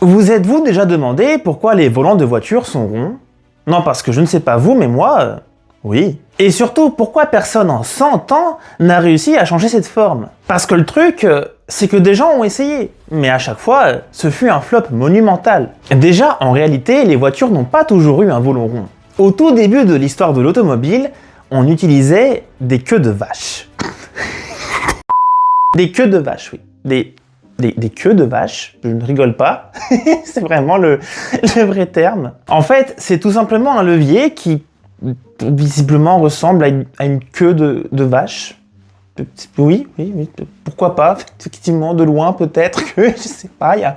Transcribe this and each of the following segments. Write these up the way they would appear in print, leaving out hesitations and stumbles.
Vous êtes-vous déjà demandé pourquoi les volants de voiture sont ronds? Non, parce que je ne sais pas vous, mais moi, oui. Et surtout, pourquoi personne en 100 ans n'a réussi à changer cette forme? Parce que le truc, c'est que des gens ont essayé, mais à chaque fois, ce fut un flop monumental. Déjà, en réalité, les voitures n'ont pas toujours eu un volant rond. Au tout début de l'histoire de l'automobile, on utilisait des queues de vache. Des queues de vache, oui. Des queues de vache, je ne rigole pas, c'est vraiment le vrai terme. En fait, c'est tout simplement un levier qui visiblement ressemble à une queue de vache. Oui, pourquoi pas, effectivement, de loin peut-être que, je sais pas, il y a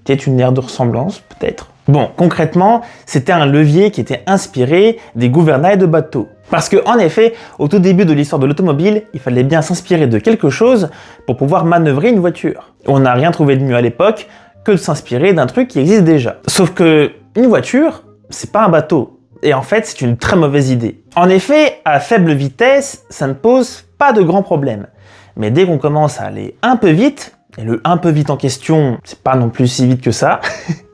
peut-être une aire de ressemblance, peut-être. Bon, concrètement, c'était un levier qui était inspiré des gouvernails de bateaux. Parce que, en effet, au tout début de l'histoire de l'automobile, il fallait bien s'inspirer de quelque chose pour pouvoir manœuvrer une voiture. On n'a rien trouvé de mieux à l'époque que de s'inspirer d'un truc qui existe déjà. Sauf que une voiture, c'est pas un bateau. Et en fait, c'est une très mauvaise idée. En effet, à faible vitesse, ça ne pose pas de grands problèmes. Mais dès qu'on commence à aller un peu vite, et le un peu vite en question, c'est pas non plus si vite que ça,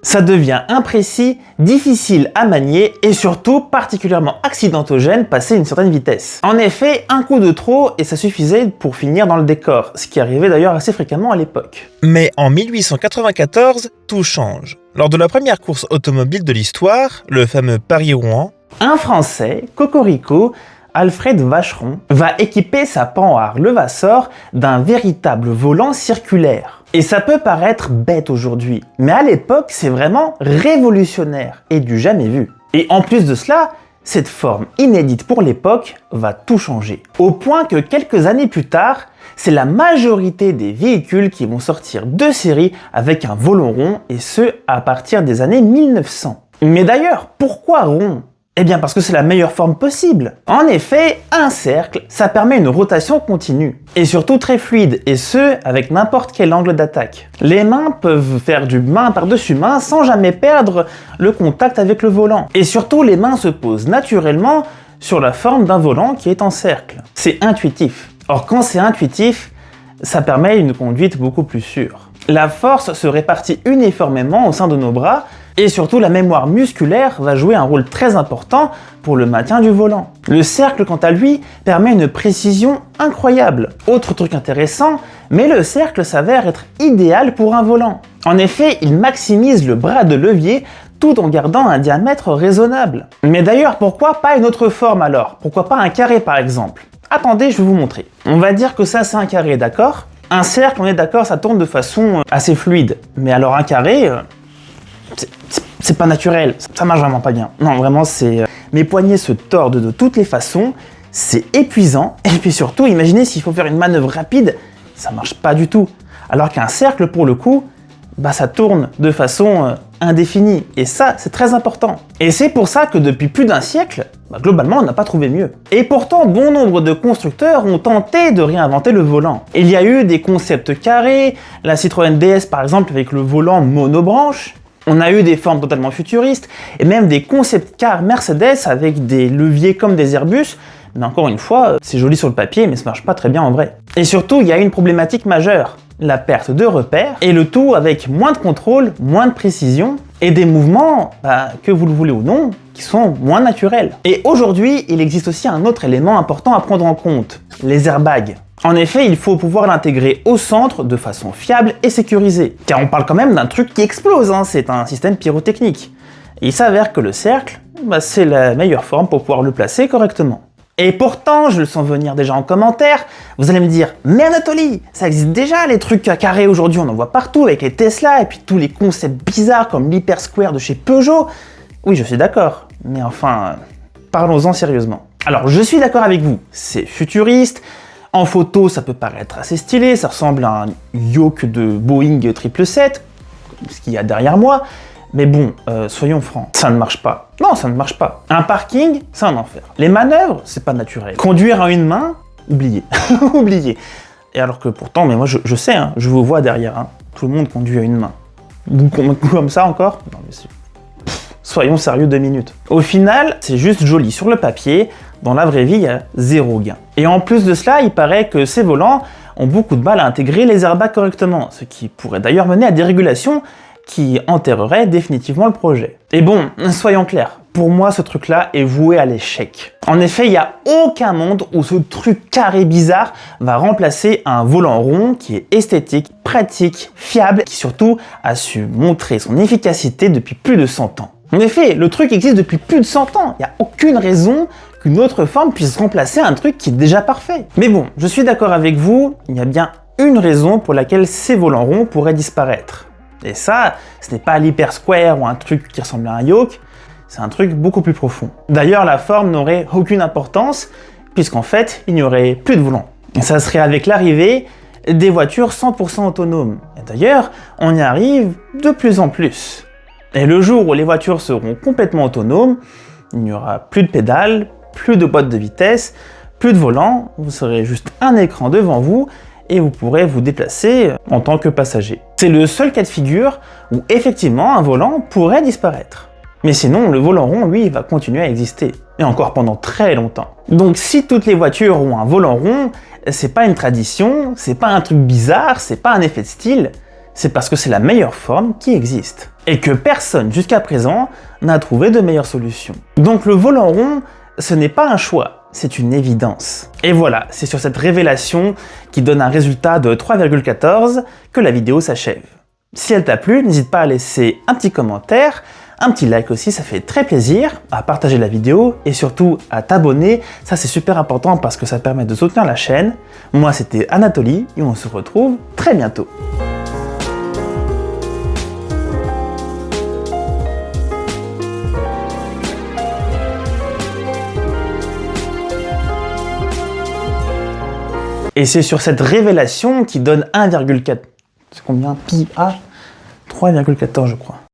ça devient imprécis, difficile à manier et surtout particulièrement accidentogène passé une certaine vitesse. En effet, un coup de trop et ça suffisait pour finir dans le décor, ce qui arrivait d'ailleurs assez fréquemment à l'époque. Mais en 1894, tout change. Lors de la première course automobile de l'histoire, le fameux Paris-Rouen, un Français, Cocorico, Alfred Vacheron, va équiper sa Panhard Levasseur d'un véritable volant circulaire. Et ça peut paraître bête aujourd'hui, mais à l'époque, c'est vraiment révolutionnaire et du jamais vu. Et en plus de cela, cette forme inédite pour l'époque va tout changer. Au point que quelques années plus tard, c'est la majorité des véhicules qui vont sortir de série avec un volant rond, et ce, à partir des années 1900. Mais d'ailleurs, pourquoi rond ? Eh bien parce que c'est la meilleure forme possible. En effet, un cercle, ça permet une rotation continue. Et surtout très fluide, et ce, avec n'importe quel angle d'attaque. Les mains peuvent faire du main par-dessus main sans jamais perdre le contact avec le volant. Et surtout, les mains se posent naturellement sur la forme d'un volant qui est en cercle. C'est intuitif. Or, quand c'est intuitif, ça permet une conduite beaucoup plus sûre. La force se répartit uniformément au sein de nos bras, et surtout la mémoire musculaire va jouer un rôle très important pour le maintien du volant. Le cercle, quant à lui, permet une précision incroyable. Autre truc intéressant, mais le cercle s'avère être idéal pour un volant. En effet, il maximise le bras de levier tout en gardant un diamètre raisonnable. Mais d'ailleurs, pourquoi pas une autre forme alors? Pourquoi pas un carré par exemple? Attendez, je vais vous montrer. On va dire que ça c'est un carré, d'accord? Un cercle, on est d'accord, ça tourne de façon assez fluide. Mais alors un carré, c'est pas naturel, ça marche vraiment pas bien. Non, vraiment, c'est... Mes poignets se tordent de toutes les façons, c'est épuisant, et puis surtout, imaginez s'il faut faire une manœuvre rapide, ça marche pas du tout. Alors qu'un cercle, pour le coup, bah ça tourne de façon indéfinie, et ça, c'est très important. Et c'est pour ça que depuis plus d'un siècle, globalement, on n'a pas trouvé mieux. Et pourtant, bon nombre de constructeurs ont tenté de réinventer le volant. Il y a eu des concepts carrés, la Citroën DS par exemple avec le volant monobranche, on a eu des formes totalement futuristes, et même des concept cars Mercedes avec des leviers comme des Airbus, mais encore une fois, c'est joli sur le papier, mais ça marche pas très bien en vrai. Et surtout, il y a une problématique majeure, la perte de repères, et le tout avec moins de contrôle, moins de précision, et des mouvements, que vous le voulez ou non, qui sont moins naturels. Et aujourd'hui, il existe aussi un autre élément important à prendre en compte, les airbags. En effet, il faut pouvoir l'intégrer au centre de façon fiable et sécurisée. Car on parle quand même d'un truc qui explose, c'est un système pyrotechnique. Et il s'avère que le cercle, c'est la meilleure forme pour pouvoir le placer correctement. Et pourtant, je le sens venir déjà en commentaire, vous allez me dire « Mais Anatoly, ça existe déjà les trucs carrés aujourd'hui, on en voit partout avec les Tesla et puis tous les concepts bizarres comme l'Hyper Square de chez Peugeot. » Oui, je suis d'accord, mais enfin, parlons-en sérieusement. Alors, je suis d'accord avec vous, c'est futuriste. En photo, ça peut paraître assez stylé, ça ressemble à un yoke de Boeing 777, ce qu'il y a derrière moi, mais bon, soyons francs, ça ne marche pas. Non, ça ne marche pas. Un parking, c'est un enfer. Les manœuvres, c'est pas naturel. Conduire à une main, oubliez. Oubliez. Et alors que pourtant, mais moi je sais, je vous vois derrière, tout le monde conduit à une main. Comme ça encore? Non mais c'est... Soyons sérieux 2 minutes. Au final, c'est juste joli sur le papier, dans la vraie vie, il y a zéro gain. Et en plus de cela, il paraît que ces volants ont beaucoup de mal à intégrer les airbags correctement, ce qui pourrait d'ailleurs mener à des régulations qui enterrerait définitivement le projet. Et bon, soyons clairs, pour moi ce truc-là est voué à l'échec. En effet, il n'y a aucun monde où ce truc carré bizarre va remplacer un volant rond qui est esthétique, pratique, fiable, qui surtout a su montrer son efficacité depuis plus de 100 ans. En effet, le truc existe depuis plus de 100 ans, il n'y a aucune raison qu'une autre forme puisse remplacer un truc qui est déjà parfait. Mais bon, je suis d'accord avec vous, il y a bien une raison pour laquelle ces volants ronds pourraient disparaître. Et ça, ce n'est pas l'Hyper Square ou un truc qui ressemble à un yoke, c'est un truc beaucoup plus profond. D'ailleurs, la forme n'aurait aucune importance, puisqu'en fait, il n'y aurait plus de volant. Et ça serait avec l'arrivée des voitures 100% autonomes. Et d'ailleurs, on y arrive de plus en plus. Et le jour où les voitures seront complètement autonomes, il n'y aura plus de pédales, plus de boîte de vitesse, plus de volant, vous serez juste un écran devant vous, et vous pourrez vous déplacer en tant que passager. C'est le seul cas de figure où effectivement un volant pourrait disparaître. Mais sinon, le volant rond, lui, va continuer à exister. Et encore pendant très longtemps. Donc si toutes les voitures ont un volant rond, c'est pas une tradition, c'est pas un truc bizarre, c'est pas un effet de style, c'est parce que c'est la meilleure forme qui existe. Et que personne jusqu'à présent n'a trouvé de meilleure solution. Donc le volant rond, ce n'est pas un choix. C'est une évidence. Et voilà, c'est sur cette révélation qui donne un résultat de 3,14 que la vidéo s'achève. Si elle t'a plu, n'hésite pas à laisser un petit commentaire, un petit like aussi, ça fait très plaisir, à partager la vidéo et surtout à t'abonner, ça c'est super important parce que ça permet de soutenir la chaîne. Moi c'était Anatoly et on se retrouve très bientôt. Et c'est sur cette révélation qui donne 1,4. C'est combien? Pi A 3,14 je crois.